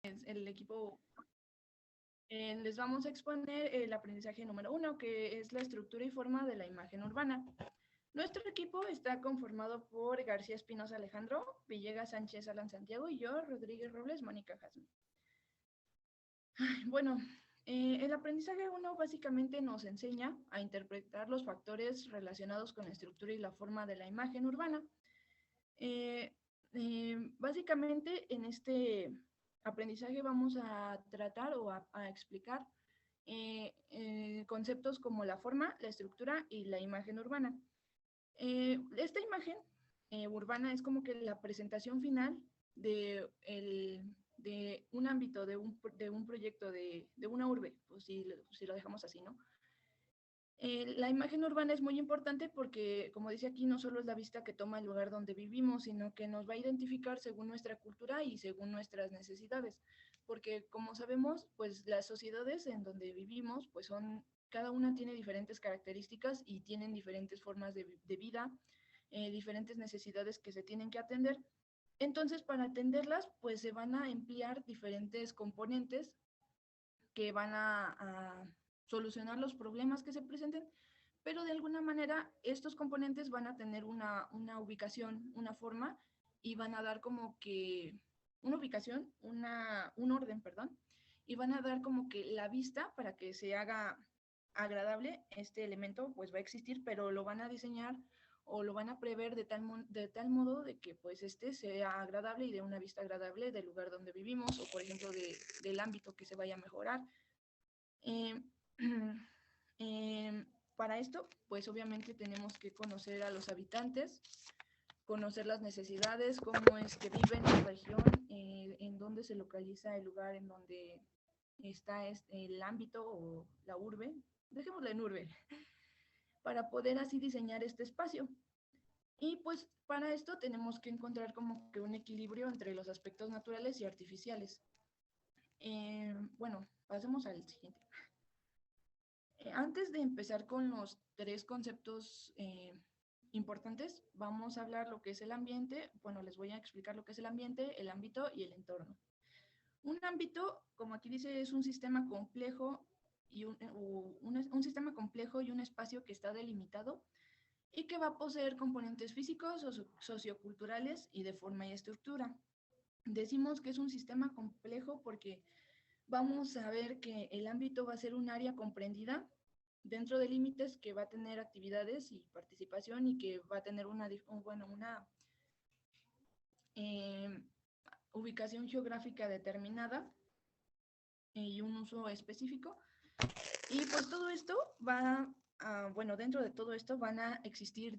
el equipo les vamos a exponer el aprendizaje número 1, que es la estructura y forma de la imagen urbana. Nuestro equipo está conformado por García Espinosa Alejandro, Villegas Sánchez Alan Santiago y yo, Rodríguez Robles, Mónica Jasmine. Bueno, el aprendizaje 1 básicamente nos enseña a interpretar los factores relacionados con la estructura y la forma de la imagen urbana. Básicamente en este aprendizaje vamos a tratar o a explicar conceptos como la forma, la estructura y la imagen urbana. Esta imagen urbana es como que la presentación final de un ámbito, de un proyecto, de una urbe, pues si lo dejamos así, ¿no? La imagen urbana es muy importante porque, como dice aquí, no solo es la vista que toma el lugar donde vivimos, sino que nos va a identificar según nuestra cultura y según nuestras necesidades. Porque, como sabemos, pues las sociedades en donde vivimos, pues cada una tiene diferentes características y tienen diferentes formas de vida, diferentes necesidades que se tienen que atender. Entonces, para atenderlas, pues se van a emplear diferentes componentes que van a solucionar los problemas que se presenten, pero de alguna manera estos componentes van a tener una ubicación, una forma, y van a dar como que una ubicación, un orden, perdón, y van a dar como que la vista para que se haga agradable. Este elemento pues va a existir, pero lo van a diseñar o lo van a prever de tal modo de que pues este sea agradable y de una vista agradable del lugar donde vivimos o por ejemplo del ámbito que se vaya a mejorar. Eh, eh, para esto, pues obviamente tenemos que conocer a los habitantes, conocer las necesidades, cómo es que viven en la región, en dónde se localiza el lugar en donde está el ámbito o la urbe, dejémosla en urbe, para poder así diseñar este espacio. Y pues para esto tenemos que encontrar como que un equilibrio entre los aspectos naturales y artificiales. Bueno, pasemos al siguiente. Antes de empezar con los tres conceptos importantes, vamos a hablar lo que es el ambiente. Bueno, les voy a explicar lo que es el ambiente, el ámbito y el entorno. Un ámbito, como aquí dice, es un sistema complejo y un sistema complejo y un espacio que está delimitado y que va a poseer componentes físicos, socioculturales y de forma y estructura. Decimos que es un sistema complejo porque vamos a ver que el ámbito va a ser un área comprendida dentro de límites que va a tener actividades y participación y que va a tener una eh, ubicación geográfica determinada y un uso específico. Y pues todo esto dentro de todo esto van a existir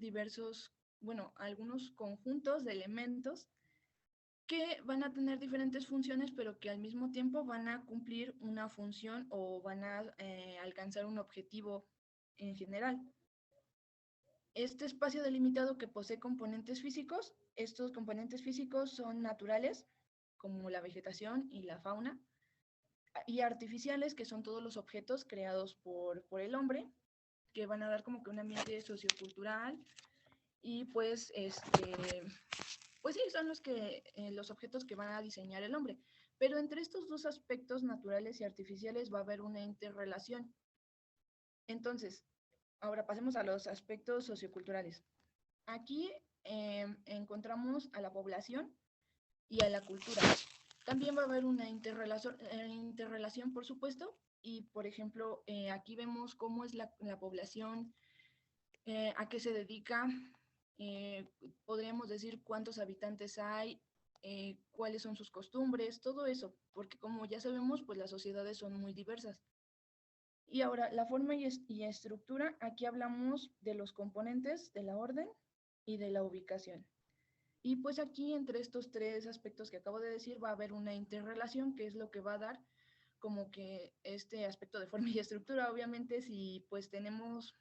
algunos conjuntos de elementos que van a tener diferentes funciones, pero que al mismo tiempo van a cumplir una función o van a alcanzar un objetivo en general. Este espacio delimitado que posee componentes físicos, estos componentes físicos son naturales, como la vegetación y la fauna, y artificiales, que son todos los objetos creados por el hombre, que van a dar como que un ambiente sociocultural, y pues sí, son los objetos que van a diseñar el hombre. Pero entre estos dos aspectos naturales y artificiales va a haber una interrelación. Entonces, ahora pasemos a los aspectos socioculturales. Aquí encontramos a la población y a la cultura. También va a haber una interrelación, por supuesto, y por ejemplo, aquí vemos cómo es la población, a qué se dedica, podríamos decir cuántos habitantes hay, cuáles son sus costumbres, todo eso, porque como ya sabemos, pues las sociedades son muy diversas. Y ahora, la forma y estructura, aquí hablamos de los componentes, de la orden y de la ubicación. Y pues aquí, entre estos tres aspectos que acabo de decir, va a haber una interrelación, que es lo que va a dar como que este aspecto de forma y estructura. Obviamente, si pues tenemos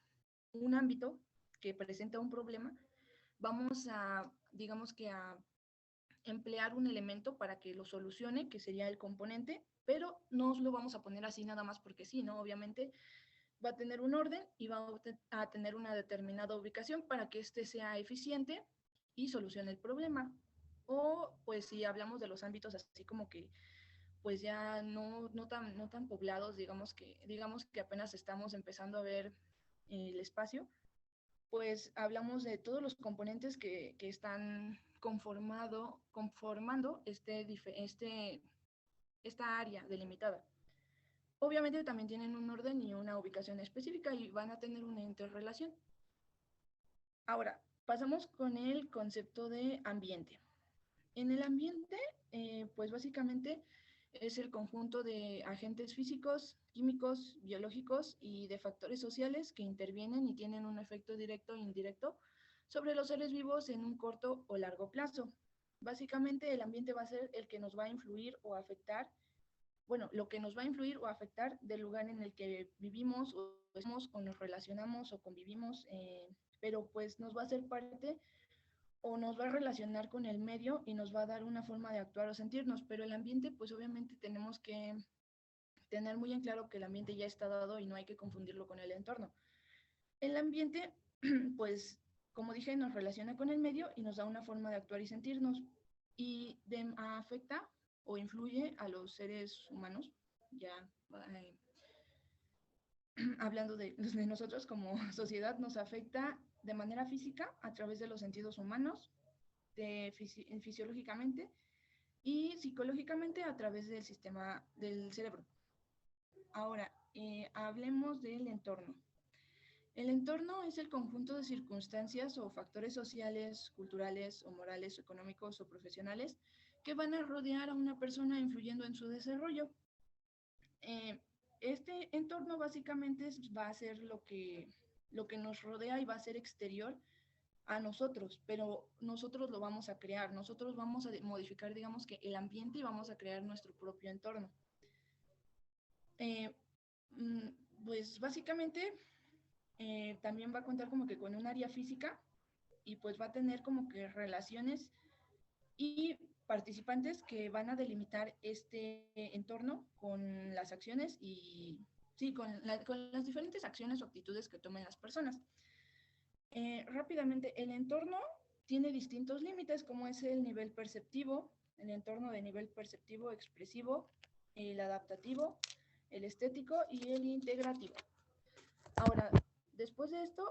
un ámbito que presenta un problema, vamos a, digamos que a emplear un elemento para que lo solucione, que sería el componente, pero no lo vamos a poner así nada más porque sí, ¿no? Obviamente va a tener un orden y va a tener una determinada ubicación para que éste sea eficiente y solucione el problema. O pues si hablamos de los ámbitos así como que pues ya no tan poblados, digamos que apenas estamos empezando a ver el espacio, pues hablamos de todos los componentes que están conformando esta área delimitada. Obviamente también tienen un orden y una ubicación específica y van a tener una interrelación. Ahora, pasamos con el concepto de ambiente. En el ambiente, pues básicamente es el conjunto de agentes físicos, químicos, biológicos y de factores sociales que intervienen y tienen un efecto directo e indirecto sobre los seres vivos en un corto o largo plazo. Básicamente el ambiente va a ser el que nos va a influir o afectar, bueno, lo que nos va a influir o afectar del lugar en el que vivimos o nos relacionamos o convivimos, pero pues nos va a ser parte o nos va a relacionar con el medio y nos va a dar una forma de actuar o sentirnos, pero el ambiente, pues obviamente tenemos que tener muy en claro que el ambiente ya está dado y no hay que confundirlo con el entorno. El ambiente, pues, como dije, nos relaciona con el medio y nos da una forma de actuar y sentirnos y afecta o influye a los seres humanos, ya eh, hablando de nosotros como sociedad, nos afecta de manera física a través de los sentidos humanos, fisiológicamente y psicológicamente a través del sistema del cerebro. Ahora, hablemos del entorno. El entorno es el conjunto de circunstancias o factores sociales, culturales o morales, o económicos o profesionales que van a rodear a una persona influyendo en su desarrollo. Este entorno básicamente va a ser lo que nos rodea y va a ser exterior a nosotros, pero nosotros lo vamos a crear, nosotros vamos a modificar, digamos que el ambiente y vamos a crear nuestro propio entorno. Eh, pues básicamente también va a contar como que con un área física y pues va a tener como que relaciones y participantes que van a delimitar este entorno con las acciones y sí, con las diferentes acciones o actitudes que tomen las personas. Rápidamente, el entorno tiene distintos límites, como es el nivel perceptivo, el entorno de nivel perceptivo expresivo, el adaptativo, el estético y el integrativo. Ahora, después de esto,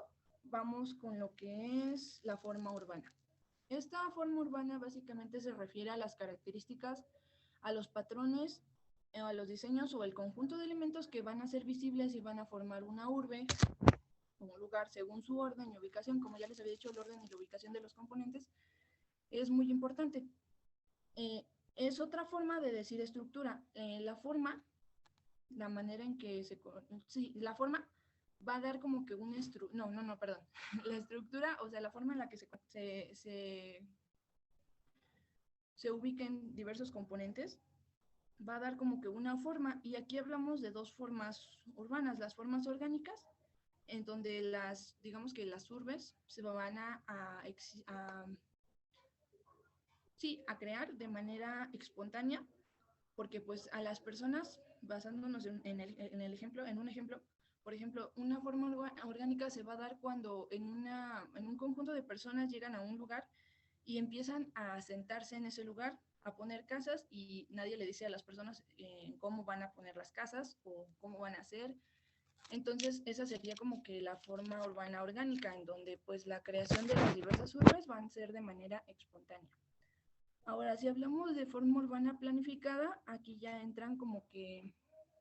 vamos con lo que es la forma urbana. Esta forma urbana básicamente se refiere a las características, a los patrones, a los diseños o el conjunto de elementos que van a ser visibles y van a formar una urbe, un lugar según su orden y ubicación. Como ya les había dicho, el orden y la ubicación de los componentes es muy importante. Es otra forma de decir estructura. La forma, la manera en que sí, la forma va a dar como que perdón. La estructura, o sea, la forma en la que se ubiquen diversos componentes, va a dar como que una forma, y aquí hablamos de dos formas urbanas, las formas orgánicas, en donde digamos que las urbes se van a crear de manera espontánea, porque pues a las personas, basándonos en un ejemplo, por ejemplo, una forma orgánica se va a dar cuando en un conjunto de personas llegan a un lugar y empiezan a asentarse en ese lugar, a poner casas y nadie le dice a las personas cómo van a poner las casas o cómo van a hacer. Entonces, esa sería como que la forma urbana orgánica, en donde pues la creación de las diversas urbes van a ser de manera espontánea. Ahora, si hablamos de forma urbana planificada, aquí ya entran como que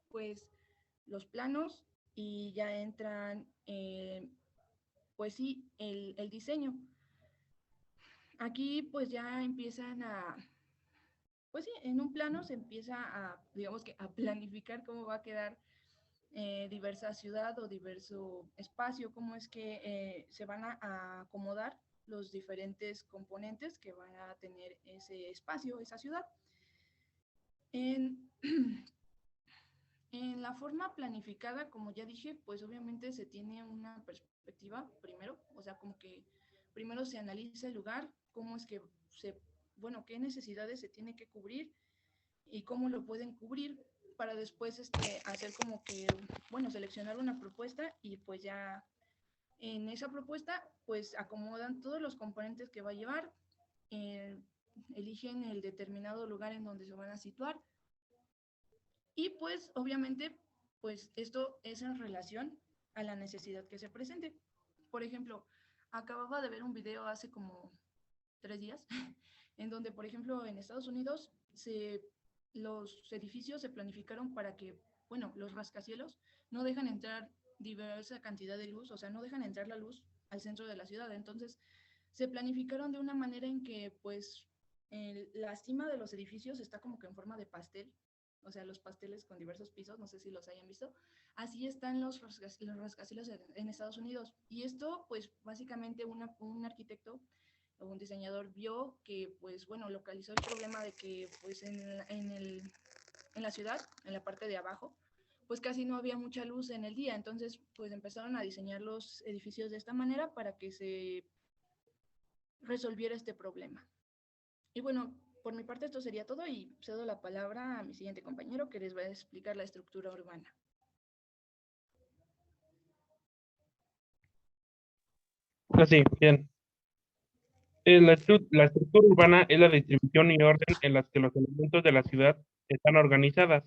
pues los planos y ya entran pues sí, el diseño. Aquí pues ya empiezan pues sí, en un plano se empieza digamos que a planificar cómo va a quedar diversa ciudad o diverso espacio, cómo es que se van a acomodar los diferentes componentes que van a tener ese espacio, esa ciudad. En, en la forma planificada, como ya dije, pues obviamente se tiene una perspectiva primero, o sea, como que primero se analiza el lugar, cómo es que bueno, qué necesidades se tiene que cubrir y cómo lo pueden cubrir para después hacer como que, bueno, seleccionar una propuesta y pues ya en esa propuesta pues acomodan todos los componentes que va a llevar, eligen el determinado lugar en donde se van a situar Y pues obviamente, pues esto es en relación a la necesidad que se presente. Por ejemplo, acababa de ver un video hace como 3 días, en donde, por ejemplo, en Estados Unidos los edificios se planificaron para que, bueno, los rascacielos no dejan entrar diversa cantidad de luz, o sea, no dejan entrar la luz al centro de la ciudad. Entonces, se planificaron de una manera en que, pues, la cima de los edificios está como que en forma de pastel, o sea, los pasteles con diversos pisos, no sé si los hayan visto. Así están los rascacielos en Estados Unidos. Y esto, pues, básicamente un arquitecto o un diseñador vio que, pues, bueno, localizó el problema de que, pues, en la ciudad, en la parte de abajo, pues casi no había mucha luz en el día. Entonces, pues empezaron a diseñar los edificios de esta manera para que se resolviera este problema. Y bueno, por mi parte esto sería todo y cedo la palabra a mi siguiente compañero que les va a explicar la estructura urbana. Así, bien. La estructura urbana es la distribución y orden en las que los elementos de la ciudad están organizadas.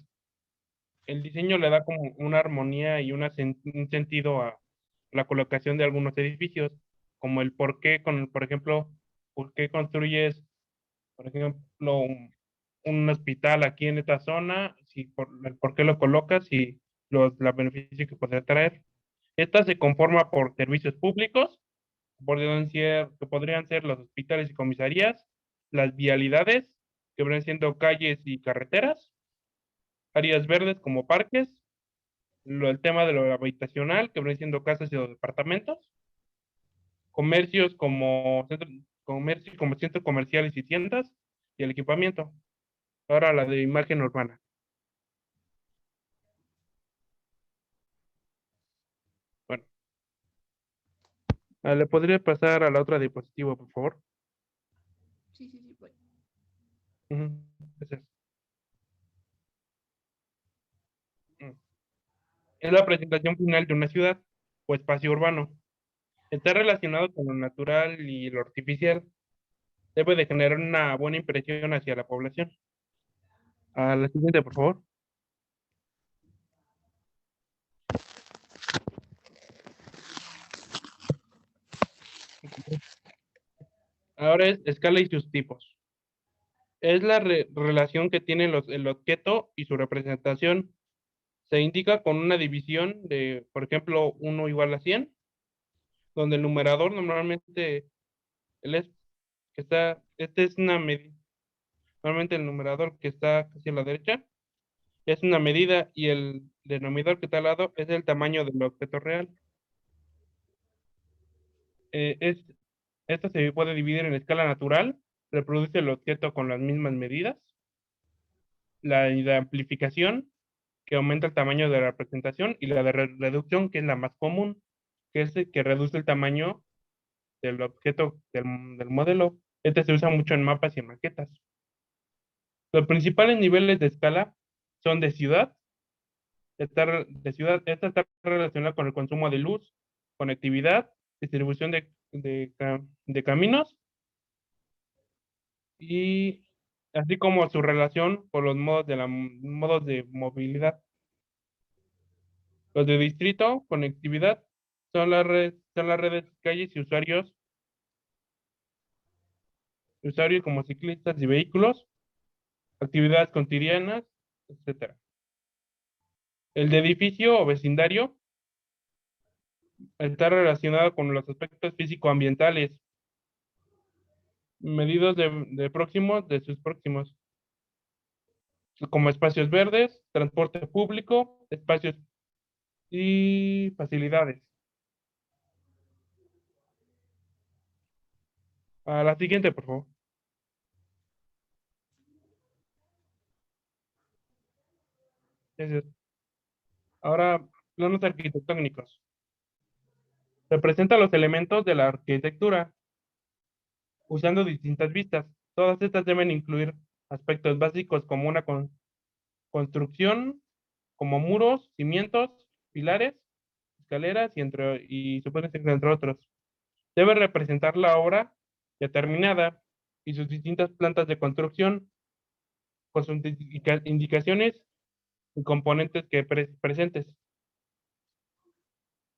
El diseño le da como una armonía y un sentido a la colocación de algunos edificios, como el por qué, por ejemplo, por qué construyes, por ejemplo, un hospital aquí en esta zona, si el por qué lo colocas y los beneficios que podría traer. Esta se conforma por servicios públicos, que podrían ser los hospitales y comisarías, las vialidades, que vendrían siendo calles y carreteras, áreas verdes como parques, el tema de lo habitacional, que vendrían siendo casas y los departamentos, comercios como centros comerciales y tiendas, y el equipamiento. Ahora la de imagen urbana. Bueno, ¿le podría pasar a la otra diapositiva, por favor? Sí, sí, sí, pues. Ujú, gracias. Mm. Es la presentación final de una ciudad o espacio urbano. Está relacionado con lo natural y lo artificial. Debe de generar una buena impresión hacia la población. A la siguiente, por favor. Ahora es escala y sus tipos. Es la relación que tienen el objeto y su representación. Se indica con una división de, por ejemplo, 1 = 100, donde el numerador normalmente, el es, que está, este es una medida, normalmente el numerador que está hacia la derecha es una medida y el denominador que está al lado es el tamaño del objeto real. Eh, es, Esto se puede dividir en escala natural, reproduce el objeto con las mismas medidas, la de amplificación, que aumenta el tamaño de la representación, y la de reducción, que es la más común, que es el que reduce el tamaño del objeto del modelo. Este se usa mucho en mapas y en maquetas. Los principales niveles de escala son de ciudad. Esta está relacionada con el consumo de luz, conectividad, distribución de caminos y así como su relación con los modos de movilidad. Los de distrito, conectividad, son las redes, calles y usuarios como ciclistas y vehículos, actividades cotidianas, etcétera. El de edificio o vecindario está relacionado con los aspectos físico-ambientales, medidos de sus próximos, como espacios verdes, transporte público, espacios y facilidades. A la siguiente, por favor. Gracias. Ahora, planos arquitectónicos. Representa los elementos de la arquitectura usando distintas vistas. Todas estas deben incluir aspectos básicos como una construcción, como muros, cimientos, pilares, escaleras y suponen entre otros. Debe representar la obra ya terminada y sus distintas plantas de construcción con sus indicaciones y componentes que presentes.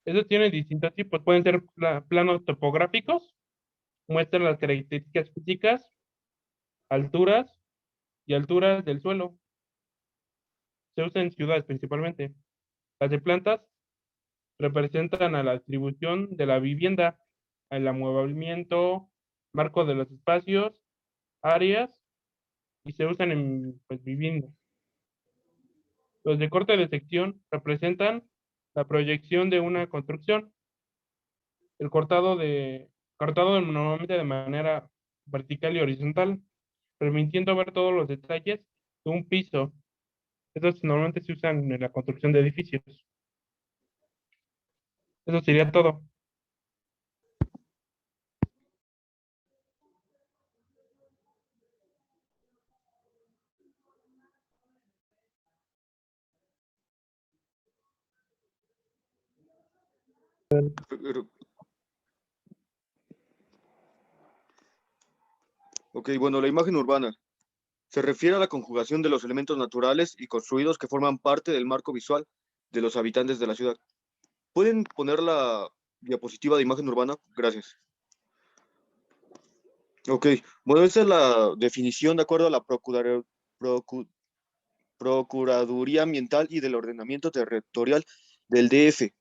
Estos tienen distintos tipos, pueden ser planos topográficos, muestran las características físicas, alturas y alturas del suelo. Se usan en ciudades principalmente. Las de plantas representan a la distribución de la vivienda, el amueblamiento, marco de los espacios, áreas, y se usan en pues, viviendas. Los de corte de sección representan la proyección de una construcción. El cortado normalmente de manera vertical y horizontal, permitiendo ver todos los detalles de un piso. Estos normalmente se usan en la construcción de edificios. Eso sería todo. Pero- Ok, bueno, la imagen urbana se refiere a la conjugación de los elementos naturales y construidos que forman parte del marco visual de los habitantes de la ciudad. ¿Pueden poner la diapositiva de imagen urbana? Gracias. Ok, bueno, esa es la definición de acuerdo a la Procuraduría Ambiental y del Ordenamiento Territorial del DF.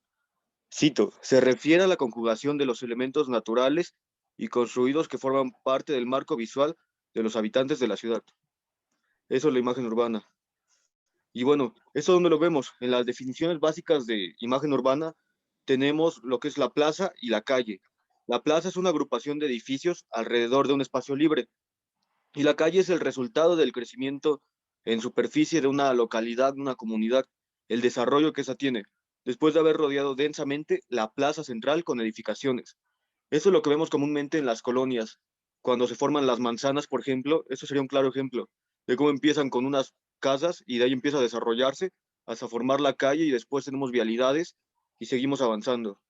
Cito, se refiere a la conjugación de los elementos naturales y construidos que forman parte del marco visual de los habitantes de la ciudad. Eso es la imagen urbana. Y bueno, ¿eso dónde lo vemos? En las definiciones básicas de imagen urbana tenemos lo que es la plaza y la calle. La plaza es una agrupación de edificios alrededor de un espacio libre y la calle es el resultado del crecimiento en superficie de una localidad, una comunidad, el desarrollo que esa tiene, después de haber rodeado densamente la plaza central con edificaciones. Eso es lo que vemos comúnmente en las colonias. Cuando se forman las manzanas, por ejemplo, eso sería un claro ejemplo de cómo empiezan con unas casas y de ahí empieza a desarrollarse hasta formar la calle y después tenemos vialidades y seguimos avanzando.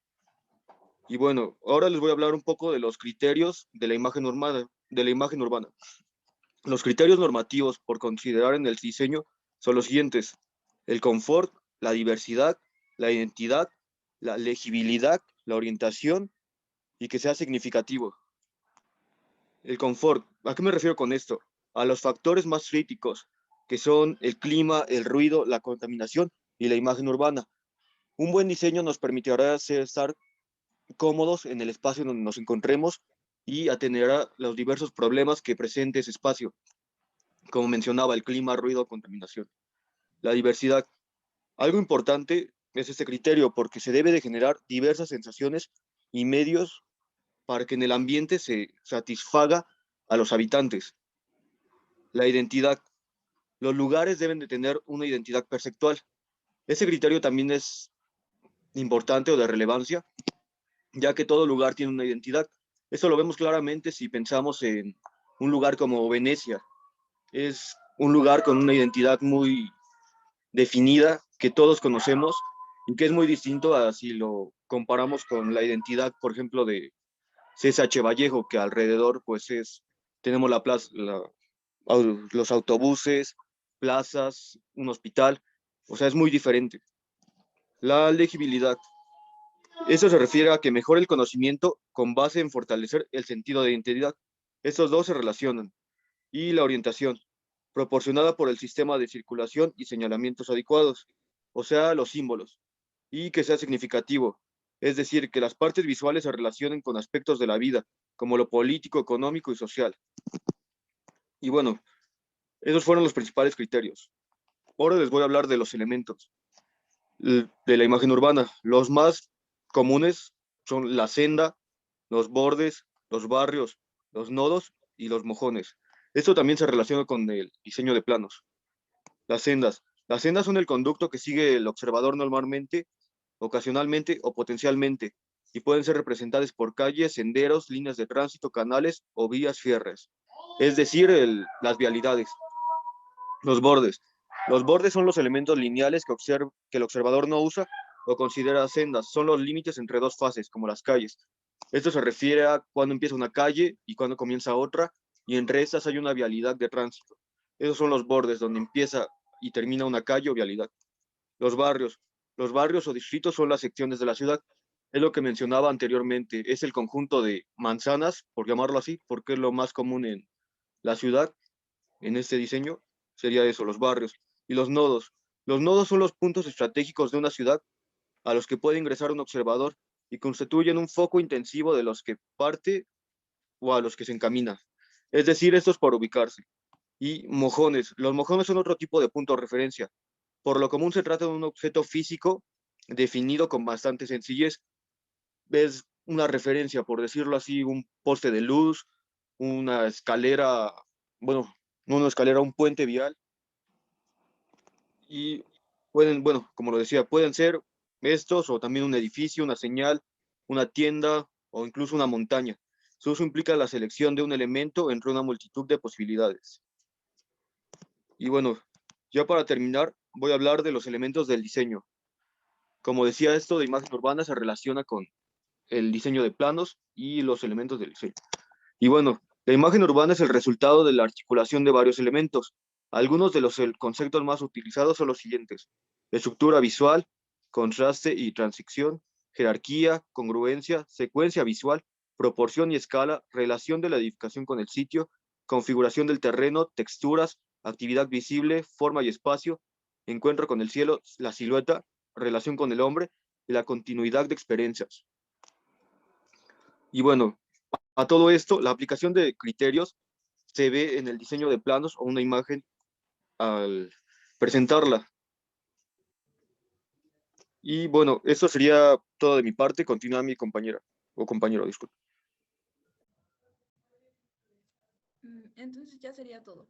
Y bueno, ahora les voy a hablar un poco de los criterios de la imagen urbana. Los criterios normativos por considerar en el diseño son los siguientes: el confort, la diversidad, la identidad, la legibilidad, la orientación y que sea significativo. El confort, ¿a qué me refiero con esto? A los factores más críticos, que son el clima, el ruido, la contaminación y la imagen urbana. Un buen diseño nos permitirá estar cómodos en el espacio donde nos encontremos y atenderá los diversos problemas que presente ese espacio, como mencionaba, el clima, ruido, contaminación. La diversidad. Algo importante es este criterio porque se debe de generar diversas sensaciones y medios para que en el ambiente se satisfaga a los habitantes. La identidad. Los lugares deben de tener una identidad perceptual. Ese criterio también es importante o de relevancia, ya que todo lugar tiene una identidad. Eso lo vemos claramente si pensamos en un lugar como Venecia. Es un lugar con una identidad muy definida que todos conocemos y que es muy distinto a si lo comparamos con la identidad, por ejemplo, de CSH Vallejo, que alrededor pues tenemos la plaza, los autobuses, plazas, un hospital, o sea, es muy diferente. La legibilidad. Eso se refiere a que mejore el conocimiento con base en fortalecer el sentido de identidad. Estos dos se relacionan. Y la orientación, proporcionada por el sistema de circulación y señalamientos adecuados, o sea, los símbolos, y que sea significativo, es decir, que las partes visuales se relacionen con aspectos de la vida, como lo político, económico y social. Y bueno, esos fueron los principales criterios. Ahora les voy a hablar de los elementos de la imagen urbana. Los más comunes son la senda, los bordes, los barrios, los nodos y los mojones. Esto también se relaciona con el diseño de planos. Las sendas. Las sendas son el conducto que sigue el observador normalmente, ocasionalmente o potencialmente, y pueden ser representadas por calles, senderos, líneas de tránsito, canales o vías férreas, es decir, las vialidades. Los bordes. Los bordes son los elementos lineales que el observador no usa o considera sendas. Son los límites entre dos fases, como las calles. Esto se refiere a cuando empieza una calle y cuando comienza otra, y entre estas hay una vialidad de tránsito. Esos son los bordes, donde empieza y termina una calle o vialidad. Los barrios. Los barrios o distritos son las secciones de la ciudad. Es lo que mencionaba anteriormente. Es el conjunto de manzanas, por llamarlo así, porque es lo más común en la ciudad, en este diseño. Sería eso, los barrios. Y los nodos. Los nodos son los puntos estratégicos de una ciudad a los que puede ingresar un observador y constituyen un foco intensivo de los que parte o a los que se encamina. Es decir, estos por ubicarse. Y mojones. Los mojones son otro tipo de punto de referencia. Por lo común se trata de un objeto físico definido con bastante sencillez. Es una referencia, por decirlo así, un poste de luz, una escalera, bueno, no una escalera, un puente vial. Y pueden, bueno, como lo decía, pueden ser estos o también un edificio, una señal, una tienda o incluso una montaña. Su uso implica la selección de un elemento entre una multitud de posibilidades. Y bueno, ya para terminar, voy a hablar de los elementos del diseño. Como decía, esto de imagen urbana se relaciona con el diseño de planos y los elementos del diseño. Y bueno, la imagen urbana es el resultado de la articulación de varios elementos. Algunos de los conceptos más utilizados son los siguientes: estructura visual, contraste y transición, jerarquía, congruencia, secuencia visual, proporción y escala, relación de la edificación con el sitio, configuración del terreno, texturas, actividad visible, forma y espacio, encuentro con el cielo, la silueta, relación con el hombre y la continuidad de experiencias. Y bueno, a todo esto, la aplicación de criterios se ve en el diseño de planos o una imagen al presentarla. Y bueno, eso sería todo de mi parte. Continúa mi compañera, o compañero, disculpe. Entonces ya sería todo.